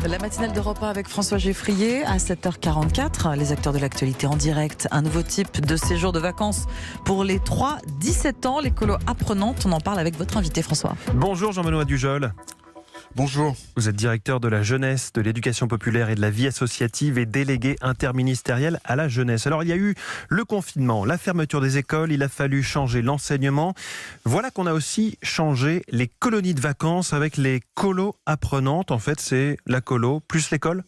La matinale d'Europe 1 avec François Geffrier à 7h44. Les acteurs de l'actualité en direct. Un nouveau type de séjour de vacances pour les 3-17 ans. L'écolo apprenante. On en parle avec votre invité François. Bonjour Jean-Benoît Dujol. Bonjour. Vous êtes directeur de la jeunesse, de l'éducation populaire et de la vie associative et délégué interministériel à la jeunesse. Alors il y a eu le confinement, la fermeture des écoles, il a fallu changer l'enseignement. Voilà qu'on a aussi changé les colonies de vacances avec les colos apprenantes. En fait, c'est la colo plus l'école.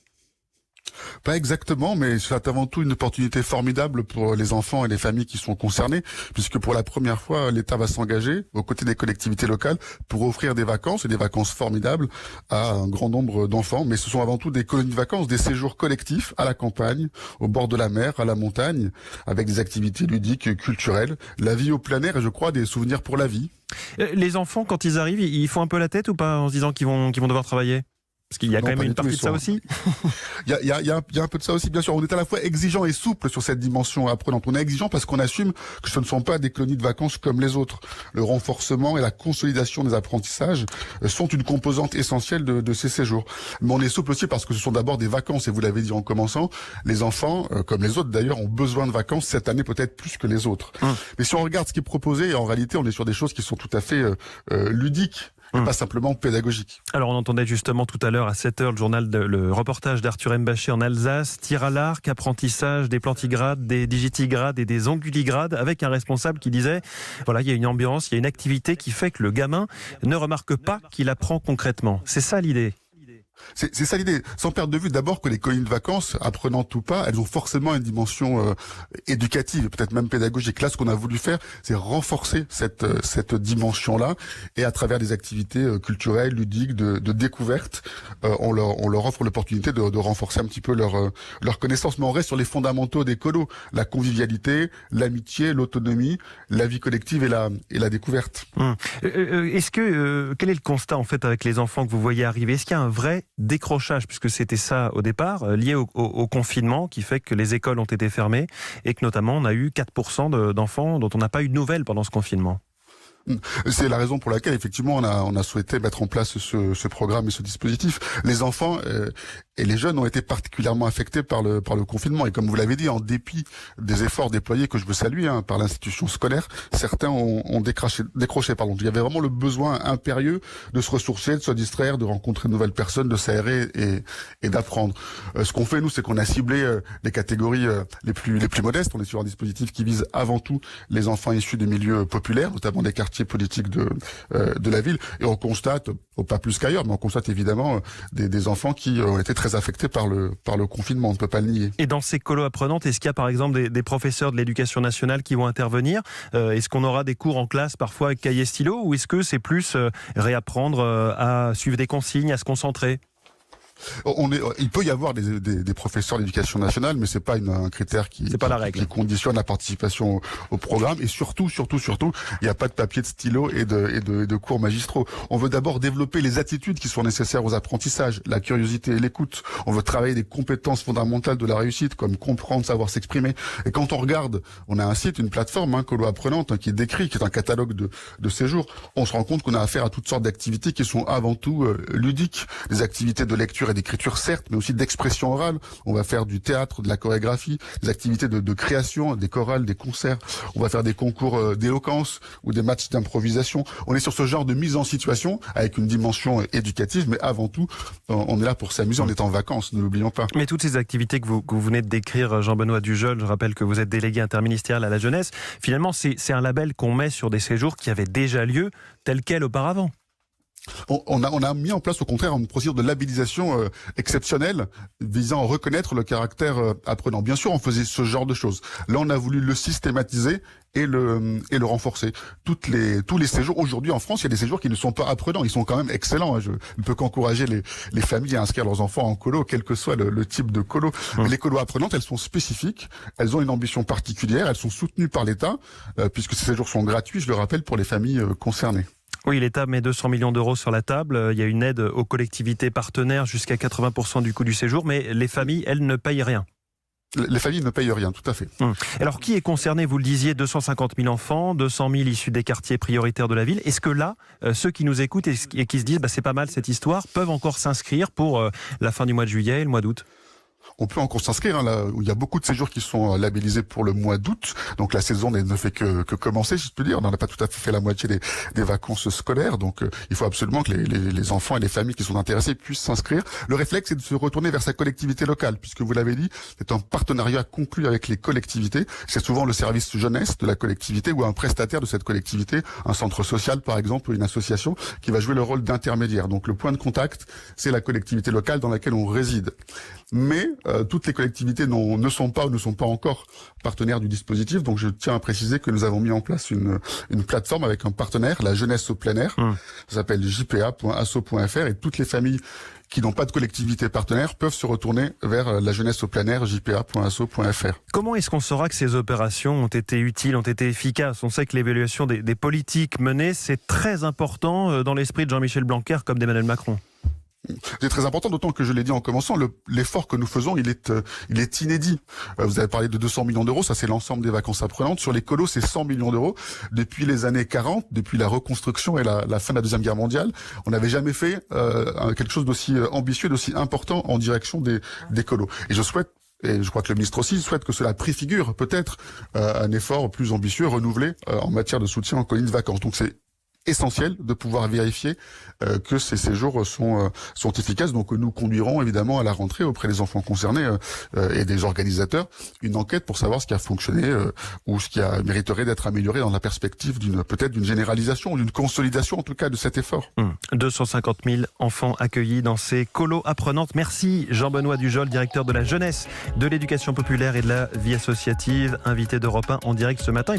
Pas exactement, mais c'est avant tout une opportunité formidable pour les enfants et les familles qui sont concernés, puisque pour la première fois, l'État va s'engager aux côtés des collectivités locales pour offrir des vacances, et des vacances formidables, à un grand nombre d'enfants. Mais ce sont avant tout des colonies de vacances, des séjours collectifs à la campagne, au bord de la mer, à la montagne, avec des activités ludiques, culturelles, la vie au plein air et je crois des souvenirs pour la vie. Les enfants, quand ils arrivent, ils font un peu la tête ou pas en se disant qu'ils vont devoir travailler ? Parce qu'il y a quand même une partie de ça aussi. Il y a un peu de ça aussi, bien sûr. On est à la fois exigeant et souple sur cette dimension apprenante. On est exigeant parce qu'on assume que ce ne sont pas des colonies de vacances comme les autres. Le renforcement et la consolidation des apprentissages sont une composante essentielle de ces séjours. Mais on est souple aussi parce que ce sont d'abord des vacances. Et vous l'avez dit en commençant, les enfants, comme les autres d'ailleurs, ont besoin de vacances cette année peut-être plus que les autres. Mais si on regarde ce qui est proposé, en réalité, on est sur des choses qui sont tout à fait ludiques. Et pas simplement pédagogique. Alors on entendait justement tout à l'heure à 7h le reportage d'Arthur Mbaché en Alsace, tir à l'arc, apprentissage des plantigrades, des digitigrades et des anguligrades, avec un responsable qui disait voilà, il y a une ambiance, il y a une activité qui fait que le gamin ne remarque pas qu'il apprend concrètement. C'est ça l'idée. C'est ça l'idée, sans perdre de vue d'abord que les colonies de vacances, apprenantes ou pas, elles ont forcément une dimension éducative, peut-être même pédagogique. Là, ce qu'on a voulu faire, c'est renforcer cette dimension-là, et à travers des activités culturelles, ludiques, de découverte, on leur offre l'opportunité de renforcer un petit peu leur connaissance. Mais on reste sur les fondamentaux des colos, la convivialité, l'amitié, l'autonomie, la vie collective et la découverte. Quel est le constat en fait avec les enfants que vous voyez arriver ? Est-ce qu'il y a un vrai décrochage, puisque c'était ça au départ, lié au confinement qui fait que les écoles ont été fermées et que notamment on a eu 4% d'enfants dont on n'a pas eu de nouvelles pendant ce confinement? C'est la raison pour laquelle effectivement on a souhaité mettre en place ce programme et ce dispositif. Les enfants et les jeunes ont été particulièrement affectés par le confinement, et comme vous l'avez dit, en dépit des efforts déployés que je veux saluer par l'institution scolaire, certains ont décroché. Il y avait vraiment le besoin impérieux de se ressourcer, de se distraire, de rencontrer de nouvelles personnes, de s'aérer et d'apprendre. Ce qu'on fait nous, c'est qu'on a ciblé les catégories les plus modestes. On est sur un dispositif qui vise avant tout les enfants issus des milieux populaires, notamment des quartiers politiques de la ville, et on constate, pas plus qu'ailleurs, mais on constate évidemment des enfants qui ont été très affectés par le confinement, on ne peut pas le nier. Et dans ces colos apprenantes, est-ce qu'il y a par exemple des professeurs de l'éducation nationale qui vont intervenir ? Est-ce qu'on aura des cours en classe parfois avec cahier stylo, ou est-ce que c'est plus réapprendre à suivre des consignes, à se concentrer ? Il peut y avoir des professeurs d'éducation nationale, mais c'est pas un critère qui conditionne la participation au programme. Et surtout, il n'y a pas de papier, de stylo et de cours magistraux. On veut d'abord développer les attitudes qui sont nécessaires aux apprentissages, la curiosité et l'écoute. On veut travailler des compétences fondamentales de la réussite, comme comprendre, savoir s'exprimer. Et quand on regarde, on a un site, une plateforme, Colo Apprenante, qui est un catalogue de séjours. On se rend compte qu'on a affaire à toutes sortes d'activités qui sont avant tout ludiques, des activités de lecture et d'écriture certes, mais aussi d'expression orale. On va faire du théâtre, de la chorégraphie, des activités de création, des chorales, des concerts. On va faire des concours d'éloquence ou des matchs d'improvisation. On est sur ce genre de mise en situation avec une dimension éducative, mais avant tout, on est là pour s'amuser, on est en vacances, ne l'oublions pas. Mais toutes ces activités que vous venez de décrire, Jean-Benoît Dujol, je rappelle que vous êtes délégué interministériel à la jeunesse, finalement c'est un label qu'on met sur des séjours qui avaient déjà lieu tel quel auparavant. On a mis en place au contraire une procédure de labellisation exceptionnelle visant à reconnaître le caractère apprenant. Bien sûr, on faisait ce genre de choses. Là, on a voulu le systématiser et le renforcer. Tous les séjours aujourd'hui en France, il y a des séjours qui ne sont pas apprenants, ils sont quand même excellents. Je ne peux qu'encourager les familles à inscrire leurs enfants en colo, quel que soit le type de colo. Mais les colos apprenantes, elles sont spécifiques, elles ont une ambition particulière, elles sont soutenues par l'État, puisque ces séjours sont gratuits, je le rappelle, pour les familles concernées. Oui, l'État met 200 millions d'euros sur la table. Il y a une aide aux collectivités partenaires jusqu'à 80% du coût du séjour, mais les familles, elles, ne payent rien. Les familles ne payent rien, tout à fait. Alors, qui est concerné? Vous le disiez, 250 000 enfants, 200 000 issus des quartiers prioritaires de la ville. Est-ce que là, ceux qui nous écoutent et qui se disent c'est pas mal cette histoire, peuvent encore s'inscrire pour la fin du mois de juillet et le mois d'août? On peut encore s'inscrire, là où il y a beaucoup de séjours qui sont labellisés pour le mois d'août. Donc la saison ne fait que commencer, si je peux dire. On n'a pas tout à fait fait la moitié des vacances scolaires. Donc il faut absolument que les enfants et les familles qui sont intéressés puissent s'inscrire. Le réflexe, c'est de se retourner vers sa collectivité locale, puisque vous l'avez dit, c'est un partenariat conclu avec les collectivités. C'est souvent le service jeunesse de la collectivité ou un prestataire de cette collectivité, un centre social par exemple, ou une association qui va jouer le rôle d'intermédiaire. Donc le point de contact, c'est la collectivité locale dans laquelle on réside. Mais toutes les collectivités ne sont pas encore partenaires du dispositif. Donc je tiens à préciser que nous avons mis en place une plateforme avec un partenaire, la jeunesse au plein air. Ça s'appelle jpa.asso.fr et toutes les familles qui n'ont pas de collectivité partenaire peuvent se retourner vers la jeunesse au plein air, jpa.asso.fr. Comment est-ce qu'on saura que ces opérations ont été utiles, ont été efficaces? On sait que l'évaluation des politiques menées, c'est très important dans l'esprit de Jean-Michel Blanquer comme d'Emmanuel Macron. C'est très important, d'autant que je l'ai dit en commençant, l'effort que nous faisons, il est inédit. Vous avez parlé de 200 millions d'euros, ça c'est l'ensemble des vacances apprenantes. Sur les colos, c'est 100 millions d'euros. Depuis les années 40, depuis la reconstruction et la fin de la Deuxième Guerre mondiale, on n'avait jamais fait quelque chose d'aussi ambitieux, d'aussi important en direction des colos. Et je souhaite, et je crois que le ministre aussi souhaite que cela préfigure peut-être un effort plus ambitieux, renouvelé en matière de soutien en colonies de vacances. Donc c'est essentiel de pouvoir vérifier que ces séjours sont efficaces. Donc nous conduirons évidemment à la rentrée auprès des enfants concernés et des organisateurs une enquête pour savoir ce qui a fonctionné ou ce qui mériterait d'être amélioré dans la perspective peut-être d'une généralisation, d'une consolidation en tout cas de cet effort. 250 000 enfants accueillis dans ces colos apprenantes. Merci Jean-Benoît Dujol, directeur de la jeunesse, de l'éducation populaire et de la vie associative, invité d'Europe 1 en direct ce matin. Et puis